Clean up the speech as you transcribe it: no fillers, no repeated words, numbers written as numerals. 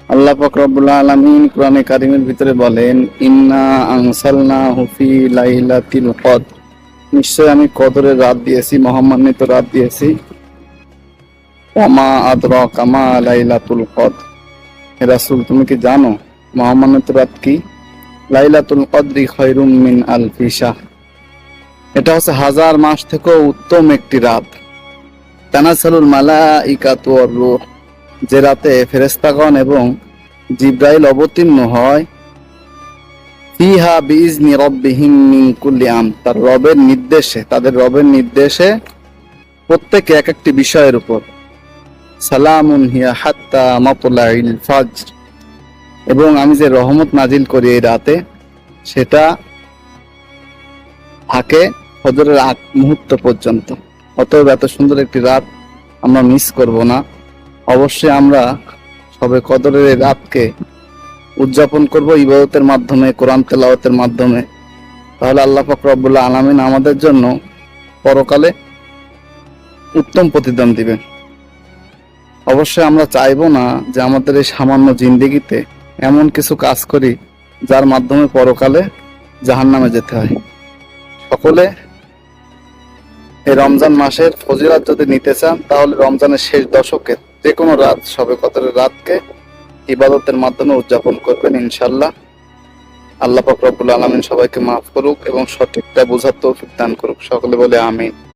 আল্লাহ পাক রব্বুল আলামিন কোরআনে কারিমের ভিতরে বলেন, ইন্না আনসালনাহু ফি লাইলাতিল কদর, নিশ্চয় আমি কদরের রাত দিয়েছি, মহামান্বিত রাত দিয়েছি। ওমা আদরাকা মা লাইলাতুল কদর, হে রাসূল তুমি কি জানো মহামান্বিত রাত কি? লাইলাতুল কদরি খায়রুম মিন আলফি শাহর, এটা হচ্ছে হাজার মাস থেকেও উত্তম একটি রাত। তানাসালুল মালাইকাতু ওয়ার রূহ, যে রাতে ফেরেশতাগণ এবং জিব্রাইল অবতীর্ণ হয়। ফিহা বিইজনি রাব্বিহিম মিন কুল্লি আমর, তার রবের নির্দেশে, তাদের রবের নির্দেশে প্রত্যেকে এক একটি বিষয়ের উপর। সালামুন হিয়া হাত্তা মাতলাইল ফাজর, এবং আমি যে রহমত নাজিল করি এই রাতে, সেটা থাকে ফজরের আগ মুহূর্ত পর্যন্ত। অতএব এত সুন্দর একটি রাত আমরা মিস করব না। অবশ্যই আমরা সবে কদরের এই রাতকে উদযাপন করব ইবাদতের মাধ্যমে, কোরআন তেলাওয়াতের মাধ্যমে। তাহলে আল্লাহ পাক রব্বুল আলামিন আমাদের জন্য পরকালে উত্তম প্রতিদান দিবেন। অবশ্যই আমরা চাইবো না যে আমাদের এই সামান্য জিন্দেগিতে এমন কিছু কাজ করি যার মাধ্যমে পরকালে জাহান্নামে যেতে হয়। সকলে এই রমজান মাসের ফজিলত যদি নিতে চান, তাহলে রমজানের শেষ দশকে যে কোনো রাত, সবে কদরের রাতকে ইবাদতের মাধ্যমে উদযাপন করবেন ইনশাল্লাহ। আল্লাহ পাক রব্বুল আলামিন সবাইকে মাফ করুক এবং সঠিকটা বোঝার তৌফিক দান করুক। সকলে বলে আমিন।